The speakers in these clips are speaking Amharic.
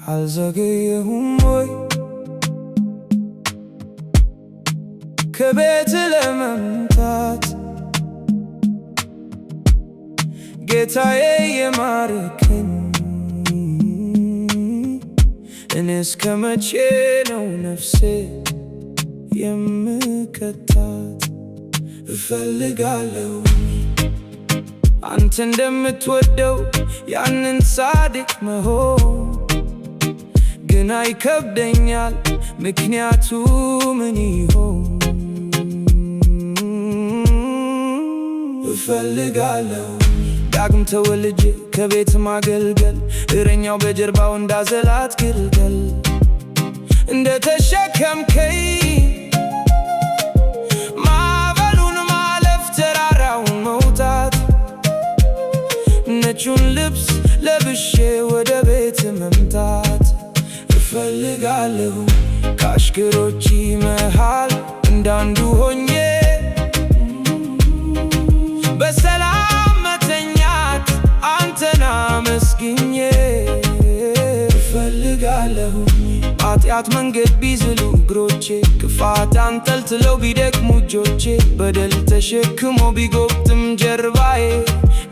አልዘገየሁም ወይ ከቤት ለመምጣት ጌታዬ የማረከኝ እኔ እስከ መቼ ነው ነፍሴ የምከታት? እፈልጋለሁ አንተ እንደምትወደው ያንን ጻድቅ መሆን ግን አይከብደኛል ምክንያቱ ምን ይሆን? እፈልጋለሁ ዳግም ተወልጄ ከቤት ማገልገል እረኛው በጀርባው እንዳዘላት ግልገል እንደተሸከምከኝ ማዕበሉን ማለፍ ተራራውን መውጣት ነጩን ልብስ ለብሼ ወደ ቤት መምጣት እፈልጋለሁ ከአሽከሮች መሃል እንዳንዱ ሆኜ በሰላም መተኛት አንተን አመስግኜ እፈልጋለሁ ኃጢአት መንገድ ቢዝሉ እግሮቼ ክፋት አንጠልጥለው ቢደክሙ እጆቼ በደል ተሸክሞ ቢጎብጥም ጀርባዬ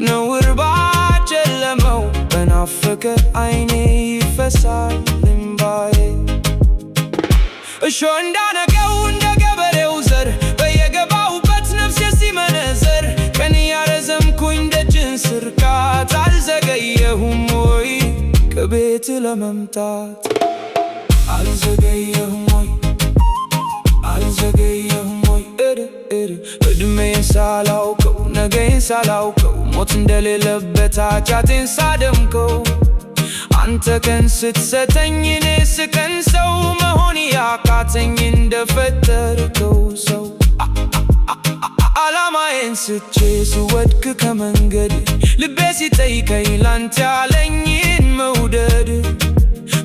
ነውር ባጨለመው በናፈቀ ዓይኔ ይፈሳል እንባዬ እሾህ እንዳነቀው እንደ ገበሬው ዘር በየገባሁበት ነፍሴ ሲመነዘር ቀን እያረዘምኩኝ ደጅን ስርቃት አልዘገየሁም ወይ ከቤት ለመምጣት? አልዘገየሁም ወይ አልዘገየሁም ወይ ዕድሜን ሳላውቀው ነገዬን ሳላውቀው ሞት እንደሌለበት ኃጢአቴን ሳደምቀው አንተ ቀን ስትሰጠኝ እኔ ስቀን ሰው መሆን ያቃተኝ እንደፈጠርከው ሰው ዓላማዬን ስቼ ስወድቅ ከመንገድ ልቤ ሲጠይቀኝ ላንተ ያለኝን መውደድ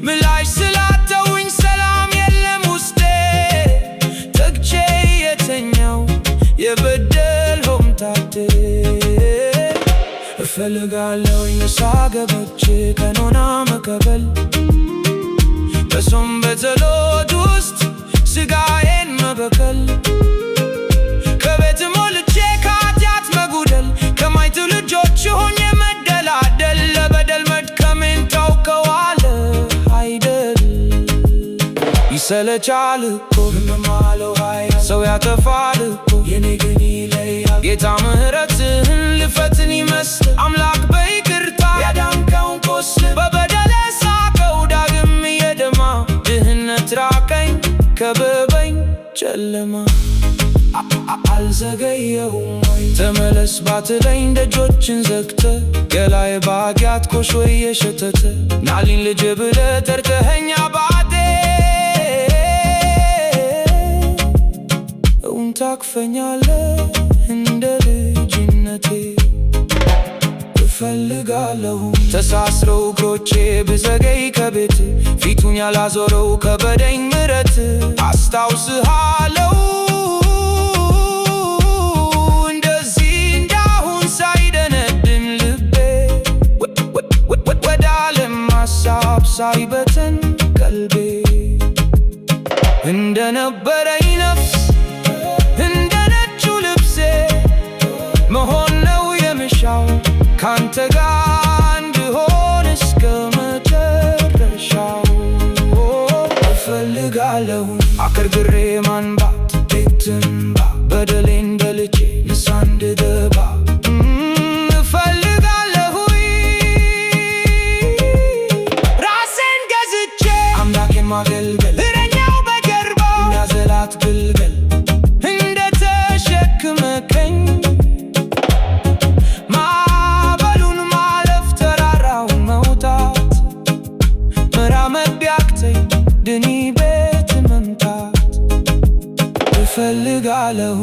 ምላሽ ስላተውኝ ሰላም የለም ውስጤ ተግቼ የተኛው የበደል ሆምጣጤ እፈልጋለሁኝ ንስሐ ገብቼ ቀኖና መቀበል በጾም በጸሎት ውስጥ ሥጋዬን መበቀል ከቤት ሞልቼ ከኃጢአት መጉደል ከማይቱ ልጆች ሆኜ መደላደል ለበደል መድከሜን ታውቀዋለህ አይደል? ይሰለቻል እኮ ህመማለው ኃይል ሰው ያጠፋል እኮ የኔ ግን ይለያል ጌታ ምሕረትህን ልፈትን ይመስል አምላክ በይቅርታ ያዳንከውን ቁስል በበደል ሳቀው ዳግም የደማ ድህነት ራቀኝ ከበበኝ ጨለማ አልዘገየሁም ወይ ተመለስ ባትለኝ ደጆችን ዘግተ ገላዬ በኃጢአት ኮሾ እየሸተተ ናልኝ ልጅ ብለህ ጠርተኸኝ አባቴ እውን ታቅፈኛለህ እንደ ልጅነቴ እፈልጋለሁ ተሳስረው እግሮቼ ብዘገይ ከቤት ፊቱን ያላዞረው ከበደኝ ምሕረት አስታውስሃለሁ እንደዚህ እንዳሁን ሳይደነድን ልቤ ወደ ዓለም ሐሳብ ሳይበትን ቀልቤ እንደነበረኝ ነፍስ እንደ ነጩ ልብሴ መሆን ነው የምሻው ካንተ ጋር እንድሆን እስከ መጨረሻው እፈልጋለሁ አከርክሬ ማንባት ቤትንባ በደሌን በልቼ ንስሐ እንድገባ እፈልጋለሁ ራሴን ገዝቼ አምላኬን ማገልገል እረኛው በጀርባው እንዳዘላት ግልገል እንደተሸከመኝ ማዕበሉን ማለፍ ተራራውን መውጣት መራመድ ቢያቅተኝ ድኒ ቤት መምጣት እፈልጋለሁ